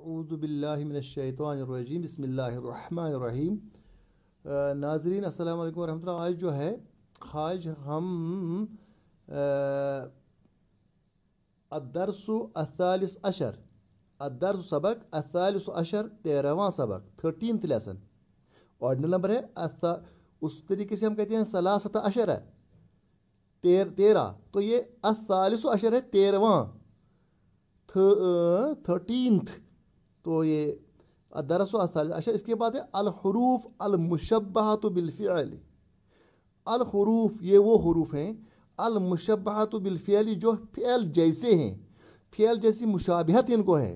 अऊज़ु बिल्लाहि मिनश्शैतानिर्रजीम बिस्मिल्लाहिर्रहमानिर्रहीम। नाज़रीन अस्सलाम वालेकुम रहमतुल्लाह। आज जो है आज हम अदरसु असालिस अशर अदरसु सबक असालिस अशर 13वां सबक 13th लेसन। ऑर्डिनल नंबर है उस तरीके से हम कहते हैं सलासत अशर है 13, तो ये असालिस अशर है 13वां 13th। तो ये दरस अच्छा, इसके बाद है अल हुरूफ अल मुशब्बहतु बिल फ़िअल। अल हुरूफ ये वो हुरूफ हैं अल मुशब्बहतु बिल फ़िअल जो फ़िअल जैसे हैं, फ़िअल जैसी मुशाबिहत इनको है,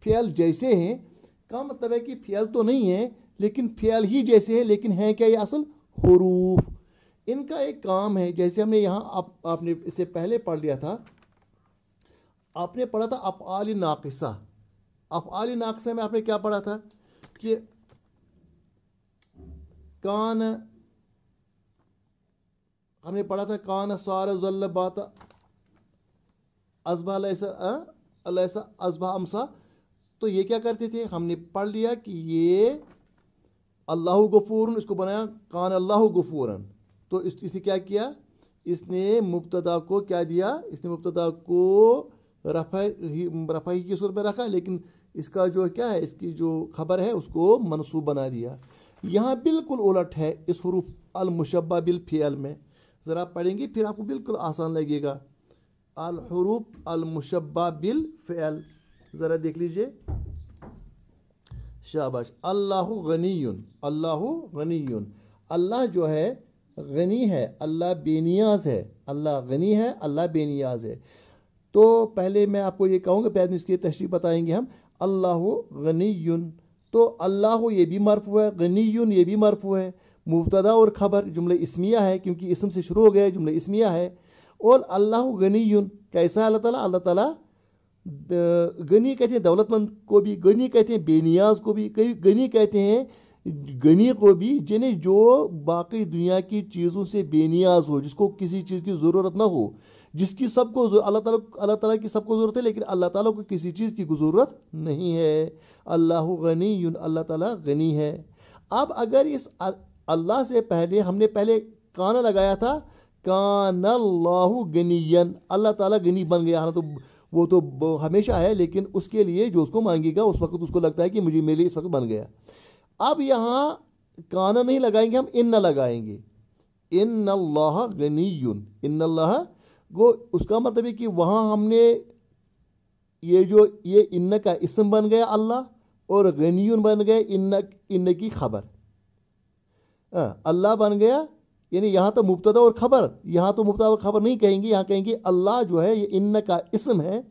फ़िअल जैसे हैं का मतलब है कि फ़िअल तो नहीं है लेकिन फ़िअल ही जैसे है, लेकिन है क्या ये असल हुरूफ। इनका एक काम है, जैसे हमने यहाँ आपने इससे पहले पढ़ लिया था, आपने पढ़ा था अफ़आल नाक़िसा। अफ़आल नाक़िसा में आपने क्या पढ़ा था कि कान, हमने पढ़ा था कान सार ज़ल्ल बात अज़बा अलैसा अज़बा अमसा। तो ये क्या करते थे, हमने पढ़ लिया कि ये अल्लाहु गफूरन, इसको बनाया कान अल्लाहु गफूरन। तो इसे क्या किया, इसने मुब्तदा को क्या दिया, इसने मुब्तदा को रफ़ा ही की सूरत में रखा, लेकिन इसका जो क्या है, इसकी जो खबर है उसको मनसूब बना दिया। यहाँ बिल्कुल उलट है इस हुरूफ अल मुशब्बा बिल फ़िअल में। ज़रा पढ़ेंगे फिर आपको बिल्कुल आसान लगेगा। अल हुरूफ अल मुशब्बा बिल फ़िअल, ज़रा देख लीजिए। शाबाश। अल्लाहु गनीयुन, अल्लाहु गनीयुन, अल्लाह जो है गनी है, अल्लाह बेनियाज है, अल्लाह गनी है, अल्लाह बेनियाज है। तो पहले मैं आपको ये कहूँगा, बाद में इसकी तशरीह बताएंगे हम। अल्लाहु गनीयुन, तो अल्लाह ये भी मरफू है, गनीयुन ये भी मरफू है, मुब्तदा और खबर जुमला इस्मिया है क्योंकि इसम से शुरू हो गया है, जुमला इस्मिया है। और अल्लाहु गनीयुन कैसा अल्लाह ताला, अल्लाह ताला गनी कहते हैं दौलतमंद को भी, गनी कहते हैं बेनियाज को भी, कई गनी कहते हैं गनी को भी, जिन्हें जो बाकी दुनिया की चीज़ों से बेनियाज हो, जिसको किसी चीज़ की ज़रूरत ना हो, जिसकी सबको अल्लाह ताला की सबको ज़रूरत है लेकिन अल्लाह ताला को किसी चीज़ की ज़रूरत नहीं है। अल्लाहु गनीयुन, अल्लाह ताला गनी है। अब अगर इस अल्लाह से पहले हमने पहले काना लगाया था, कानल्लाहु गनीयन, अल्लाह ताला गनी बन गया, तो वो तो हमेशा है, लेकिन उसके लिए जो उसको मांगेगा उस वक्त उसको लगता है कि मुझे मेरे इस वक्त बन गया। अब यहाँ काना नहीं लगाएंगे, हम इन्ना लगाएंगे। इन्नल्लाह गनीयुन, इन्नल्लाह गो, उसका मतलब है कि वहाँ हमने ये इन्न का इसम बन गया अल्लाह, और गनीयुन बन गए इन्न की खबर। अल्लाह बन गया, यानी यहाँ तो मुब्तदा और खबर, यहाँ तो मुब्तदा और खबर नहीं कहेंगे, यहाँ कहेंगे अल्लाह जो है ये इन्न का इसम है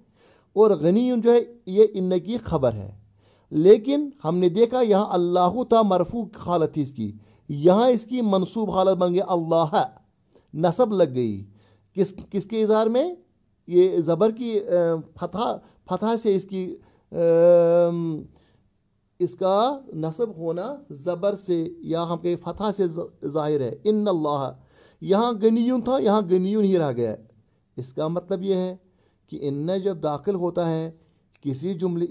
और गनीयुन जो है ये इन्न की खबर है। लेकिन हमने देखा यहाँ अल्लाह था मरफू हालत थी इसकी, यहाँ इसकी मनसूब हालत बन गई, अल्लाह नसब लग गई। किसके इज़हार में, ये ज़बर की फतहा से इसका नसब होना ज़बर से या हम कहें फतहा से ज़ाहिर है। इन्नल्लाह, यहाँ गनीयुन था, यहाँ गनीयुन ही रह गया। इसका मतलब यह है कि इन्न जब दाखिल होता है किसी जुमले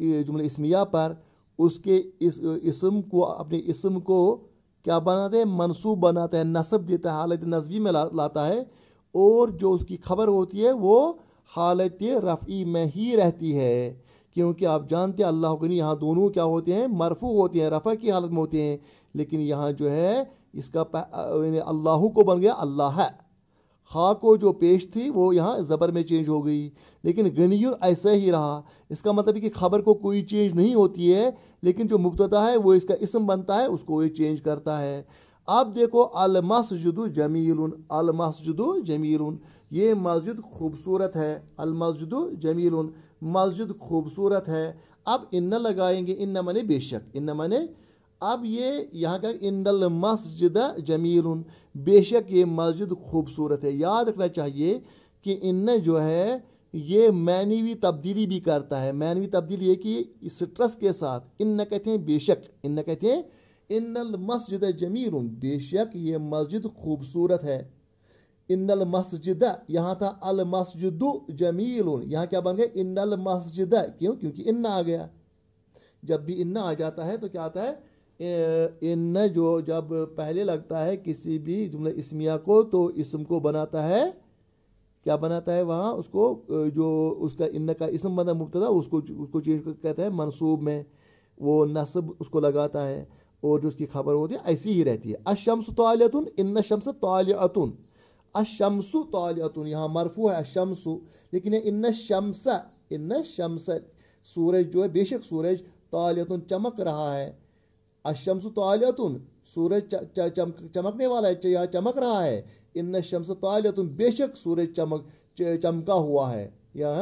इस्मिया पर, उसके इस इसम को, अपने इसम को क्या बनाते हैं, मनसूब बनाता है, नसब देता है, हालत नस्बी में लाता है, और जो उसकी खबर होती है वो हालत रफ़ी में ही रहती है। क्योंकि आप जानते हैं अल्लाह गनी, यहाँ दोनों क्या होते हैं, मरफू होते हैं, रफ़ा की हालत में होते हैं, लेकिन यहाँ जो है इसका अल्लाह को बन गया अल्लाह है, खा को जो पेश थी वो यहाँ ज़बर में चेंज हो गई, लेकिन गनीयुन ऐसा ही रहा। इसका मतलब है कि खबर को कोई चेंज नहीं होती है, लेकिन जो मुब्तदा है वो इसका इसम बनता है, उसको ये चेंज करता है। अब देखो अल मस्जिदु जमीलुन, अल मस्जिदु जमीलुन, ये मस्जिद खूबसूरत है, अल मस्जिदु जमीलुन, मस्जिद खूबसूरत है। अब इन्ना लगाएंगे, इन्ना मने बेशक, इन्ना मने, अब ये यहाँ का इन्नल मस्जिद जमीलुन, बेशक ये मस्जिद खूबसूरत है। याद रखना चाहिए कि इन्न जो है ये मैनवी तब्दीली भी करता है। मैनवी तब्दीली है कि स्ट्रेस के साथ इन्न कहते हैं बेशक, इन्न कहते हैं इन्नल मस्जिद जमीलुन, बेशक ये मस्जिद खूबसूरत है। इन्नल मस्जिद, यहाँ था अल मस्जिदु जमीलुन, यहाँ क्या बन गया, इन्नल मस्जिद, क्यों, क्योंकि इन्ना आ गया। جب بھی ان آ جاتا ہے تو کیا آتا ہے ان جو جب پہلے لگتا ہے کسی بھی جملہ اسمیہ کو تو اسم کو بناتا ہے کیا بناتا ہے وہاں اس کو جو اس کا ان کا اسم بنا مبتدا اس کو چینج کہتا ہے منصوب میں وہ نصب اس کو لگاتا ہے اور جو اس کی خبر ہوتی ہے ایسی ہی رہتی ہے الشمس طالعۃ ان الشمس طالعۃ الشمس طالعۃ یہاں مرفوع ہے الشمس لیکن ان الشمس سورج جو ہے بے شک سورج طالعۃ چمک رہا ہے الشمس طالعۃ سورج چمکنے والا ہے یا چمک رہا ہے ان الشمس طالعۃ بے شک سورج چمکا ہوا ہے یا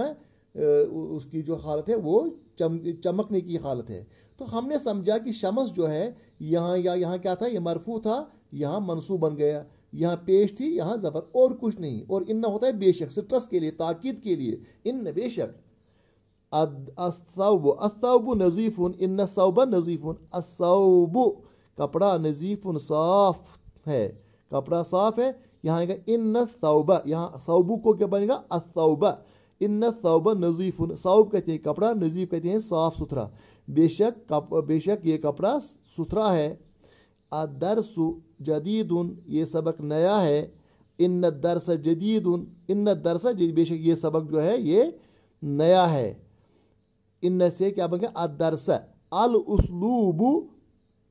اس کی جو حالت ہے وہ چمکنے کی حالت ہے تو ہم نے سمجھا کہ شمس جو ہے یہاں کیا تھا یہ مرفوع تھا یہاں منصوب بن گیا یہاں پیش تھی یہاں زبر اور کچھ نہیں اور ان ہوتا ہے بے شک سٹرس کے لیے تاکید کے لیے ان بے شک الثوب نظیف ان الثوب نظیف الثوب کپڑا نظیف صاف ہے کپڑا صاف ہے یہاں آئے گا ان الثوب یہاں ثوب کو کیا بنے گا الثوب ان الثوب نظیف ثوب کہتے ہیں کپڑا نظیف کہتے ہیں صاف ستھرا بے شک یہ کپڑا ستھرا ہے الدرس جدید یہ سبق نیا ہے ان الدرس جدید ان الدرس بے شک یہ سبق جو ہے یہ نیا ہے ان سے کیا بن گیا الدرس الاسلوب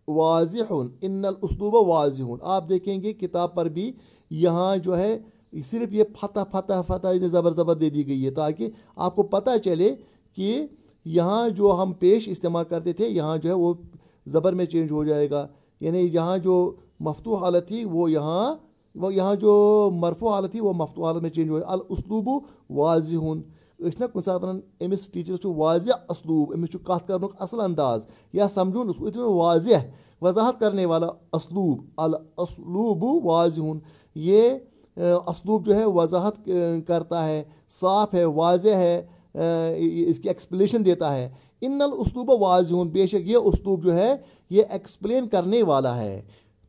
واضح ان الاسلوب واضح آپ دیکھیں گے کتاب پر بھی یہاں جو ہے صرف یہ فتح زبر دے دی گئی ہے تاکہ آپ کو پتہ چلے کہ یہاں جو ہم پیش استعمال کرتے تھے یہاں جو ہے وہ زبر میں چینج ہو جائے گا یعنی یہاں جو مفتوح حالت تھی وہ یہاں جو مرفوع حالت تھی وہ مفتوح حالت میں چینج ہو جائے الاسلوب واضح اس نا کن سات امس ٹیچرس واضح اسلوب امس کت کرنک اصل انداز یا سمجھون اس واضح وضاحت کرنے والا اسلوب الاسلوب واضح یہ اسلوب جو ہے وضاحت کرتا ہے صاف ہے واضح ہے اس کی ایکسپلینیشن دیتا ہے ان الاسلوب واضح بے شک یہ اسلوب جو ہے یہ ایکسپلین کرنے والا ہے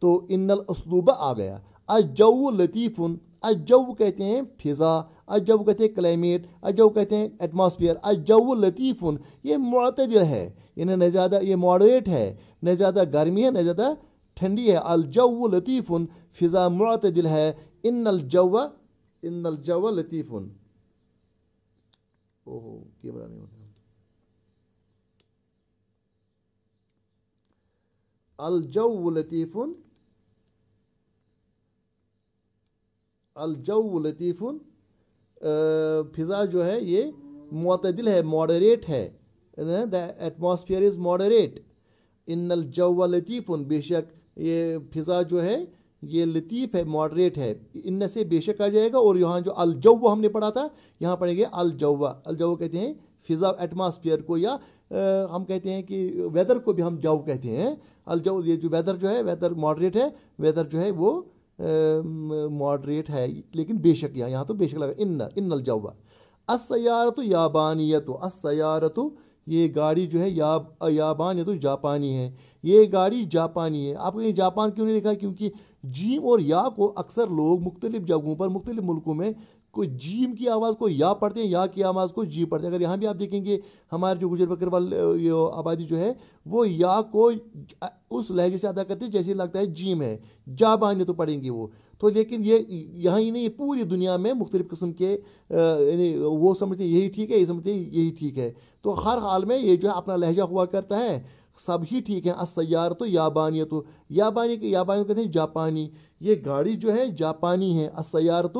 تو ان الاسلوب آ گیا الجو لطیف الجو کہتے ہیں فضا الجو کہتے ہیں کلائمیٹ الجو کہتے ہیں ایٹماسفیئر الجو لطیف یہ معتدل ہے یعنی نہ زیادہ یہ ماڈریٹ ہے نہ زیادہ گرمی ہے نہ زیادہ ٹھنڈی ہے الجو لطیف فضا معتدل ہے ان الجو لطیف الجو لطیف الجو لطیف فضا جو ہے یہ معتدل ہے ماڈریٹ ہے the atmosphere is moderate ان الجو لطیف بے شک یہ فضا جو ہے یہ لطیف ہے ماڈریٹ ہے ان سے بے شک آ جائے گا اور یہاں جو الجو ہم نے پڑھا تھا یہاں پڑھیں گے الجو کہتے ہیں فضا ایٹماسفیئر کو یا ہم کہتے ہیں کہ ویدر کو بھی ہم جو کہتے ہیں الجو یہ جو ویدر جو ہے ویدر ماڈریٹ ہے ویدر جو ہے وہ ماڈریٹ ہے لیکن بے شک یہاں تو بے شک لگا ان الجو السیارۃ یابانیۃ السیارۃ یہ گاڑی جو ہے یابان تو جاپانی ہے یہ گاڑی جاپانی ہے آپ کو یہ جاپان کیوں نہیں لکھا کیونکہ جیم اور یا کو اکثر لوگ مختلف جگہوں پر مختلف ملکوں میں کوئی جیم کی آواز کو یا پڑھتے ہیں یا کی آواز کو جی پڑھتے ہیں اگر یہاں بھی آپ دیکھیں گے ہمارے جو گجر بکروال آبادی جو ہے وہ یا کو اس لہجے سے ادا کرتے ہیں جیسے لگتا ہے جیم ہے جاپانی تو پڑھیں گے وہ تو لیکن یہ یہاں ہی نہیں پوری دنیا میں مختلف قسم کے یعنی وہ سمجھتے ہیں یہی ٹھیک ہے یہ سمجھتے ہیں یہی ٹھیک ہے تو ہر حال میں یہ جو ہے اپنا لہجہ ہوا کرتا ہے سب ہی ٹھیک ہے السیارۃ یابانیۃ یابانی کہتے ہیں جاپانی یہ گاڑی جو ہے جاپانی ہے السیارۃ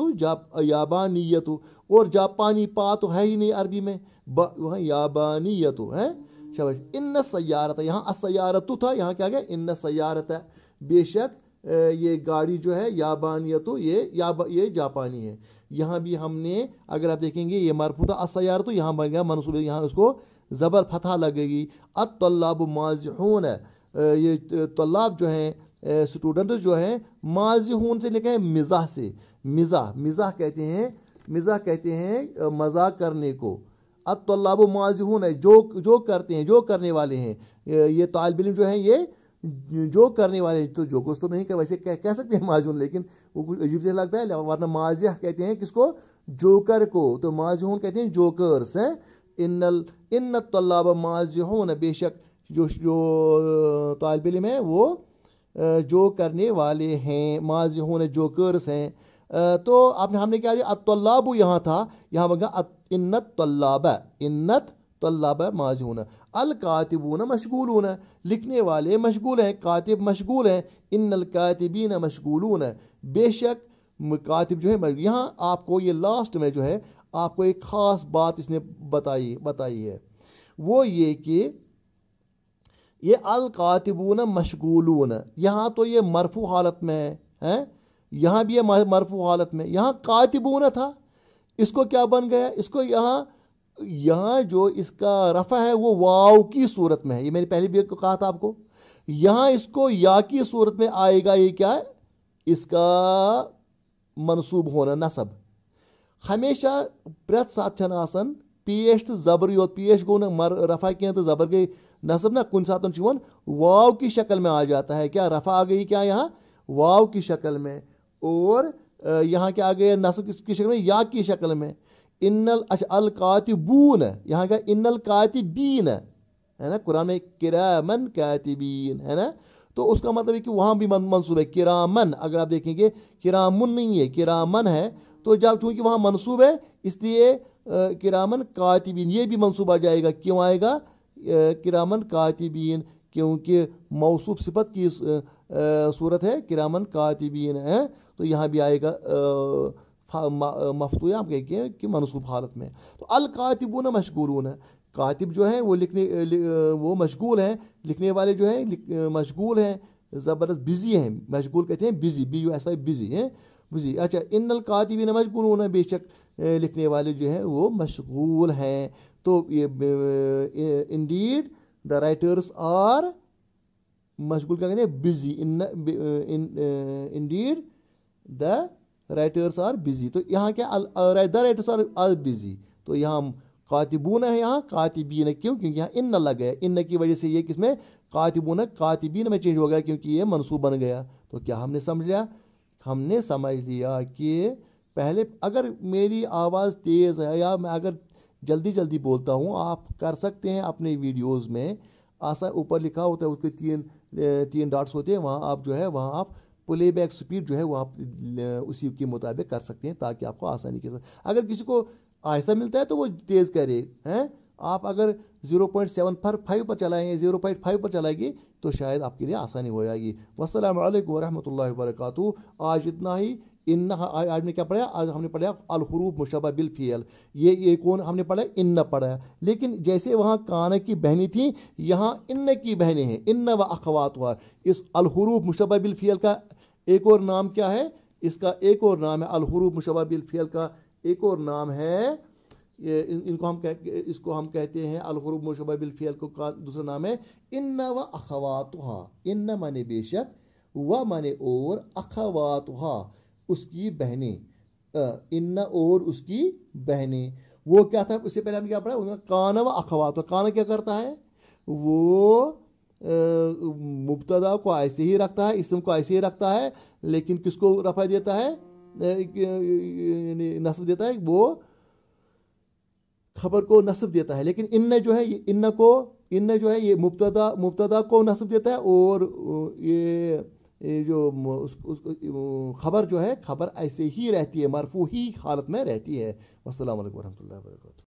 یابانیۃ اور جاپانی پا تو ہے ہی نہیں عربی میں وہاں یابانیۃ ہے شاباش ان السیارۃ یہاں السیارۃ تھا یہاں کیا گیا ان السیارۃ بے شک یہ گاڑی جو ہے یابانیۃ یہ جاپانی ہے یہاں بھی ہم نے اگر آپ دیکھیں گے یہ مرفوع تھا السیارۃ یہاں بن گیا منصوب یہاں اس کو زبر فتح لگے گی الطلاب مازحون یہ طلاب جو ہیں اسٹوڈنٹس جو ہیں مازحون سے لکھا ہے مزاح سے مزاح کہتے ہیں مذاق کرنے کو الطلاب مازحون ہے جو کرتے ہیں جو کرنے والے ہیں یہ طالب علم جو ہیں یہ جو کرنے والے تو جو کچھ تو نہیں کہ ویسے کہہ سکتے ہیں مازحون لیکن وہ کچھ عجیب سے لگتا ہے ورنہ مازح کہتے ہیں کس کو جوکر کو تو مازحون کہتے ہیں جوکرس ہیں ان الطلاب مازحون بے شک जो तालिब इल्म है वो जो करने वाले हैं, माजी होने जो कर्स हैं। तो आपने हमने क्या दिया, अत्तल्लाबु यहाँ था, यहाँ बगा इन्नत तल्लाबा माजी होना। अल कातिबून मशगूलून, लिखने वाले मशगूल हैं, कातिब मशगूल हैं। इन्नल कातिबीन मशगूलून, बेशक कातिब जो है। यहाँ आपको ये लास्ट में जो है आपको एक ख़ास बात इसने बताई है, वो ये कि ये अल कातिबून मशगूलून, यहाँ तो ये मरफू हालत में है, यहाँ भी ये मरफू हालत में, यहाँ कातिबून था, इसको क्या बन गया, इसको यहाँ जो इसका रफ़ा है वो वाव की सूरत में है। ये मैंने पहले भी कहा था आपको, यहाँ इसको या की सूरत में आएगा। ये क्या है, इसका मनसूब होना, नसब। हमेशा प्रत साथ आसन पेश तो जबर योत, पेश गो ना रफ़ा किया तो जबर गई, नसब ना कुन सातन चुवन वाव की शक्ल में आ जाता है। क्या रफ़ा आ गई, क्या यहाँ वाव की शक्ल में, और यहाँ क्या आ गया, नसब की शक्ल में, या की शक्ल में। इन्नल अल कातिबून, यहाँ क्या इन्नल कातिबीन है ना, कुरान में किरामन कातिबीन है ना, तो उसका मतलब है कि वहाँ भी मंसूब है किरामन। अगर आप देखेंगे किरामुन नहीं है, किरामन है, तो जब चूंकि वहाँ मंसूब है इसलिए किरामन कातिबीन ये भी मंसूब आ जाएगा। क्यों आएगा किरामन कातिबीन, क्योंकि मौसूफ सिफत की सूरत है, किरामन कातिबीन है, तो यहाँ भी आएगा मफ्तू, आप कहेंगे कि मनसूब हालत में। तो अल कातिबून मशगूलून, कातिब जो है वो वो मशगूल हैं, लिखने वाले जो है मशगूल हैं, ज़बरदस्त बिजी हैं। मशगूल कहते हैं बिजी, BUSY बिजी हैं, बिजी। अच्छा, इन्नल कातिबीन मशगूलून, बेशक लिखने वाले जो है वो मशगूल हैं। तो ये इंडीड द राइटर्स आर, मशगूल क्या कहते हैं, busy. Indeed the writers are busy, तो यहाँ क्या द राइटर्स आर बिजी, तो यहाँ कातिबून है, यहाँ कातिबीन है। क्यों, क्योंकि यहाँ इन लग गया, इन की वजह से ये किसमें कातिबून कातिबीन में चेंज हो गया, क्योंकि ये मनसूब बन गया। तो क्या हमने समझ लिया, हमने समझ लिया कि पहले अगर मेरी आवाज़ तेज़ है या मैं अगर जल्दी जल्दी बोलता हूँ, आप कर सकते हैं अपने वीडियोज़ में आसान ऊपर लिखा होता है, उसके तीन डॉट्स होते हैं, वहाँ आप जो है वहाँ आप प्ले बैक स्पीड जो है वो आप उसी के मुताबिक कर सकते हैं, ताकि आपको आसानी के साथ। अगर किसी को आहिस्ता मिलता है तो वो तेज़ करे हैं, आप अगर 0.75 पर चलाएंगे, 0.5 पर चलाएगी, तो शायद आपके लिए आसानी हो जाएगी। वस्सलामु अलैकुम वरहमतुल्लाहि वबरकातुहू। आज इतना ही। इन आज ने क्या पढ़ा, आज हमने पढ़ा अल हुरूफ मुशब्बह बिल फ़िअल, ये कौन हमने पढ़ा, इन पढ़ा। लेकिन जैसे वहाँ कान की बहनें थी, यहाँ इन की बहनें हैं, इन व अखवातुहा। इस अल हुरूफ मुशब्बह बिल फ़िअल का एक और नाम क्या है, इसका एक और नाम है, अल हुरूफ मुशब्बह बिल फ़िअल का एक और नाम है, इसको हम कहते हैं अल हुरूफ मुशब्बह बिल फ़िअल का दूसरा नाम है इन व अखवातुहा। इन माने बेशक, व माने और, अखवातुहा उसकी बहनें, इन और उसकी बहनें। वो क्या था, उससे पहले हमने क्या पढ़ा, कान व अखवात। कान क्या करता है, वो मुब्तदा को ऐसे ही रखता है, इसम को ऐसे ही रखता है, लेकिन किसको रफा देता है, नस्ब देता है, वो खबर को नस्ब देता है। लेकिन इन जो है, इन जो है ये मुब्तदा को नस्ब देता है, और ये जो खबर जो है, खबर ऐसे ही रहती है, मरफू ही हालत में रहती है। वस्सलामु अलैकुम वरहमतुल्लाहि वबरकातुहू।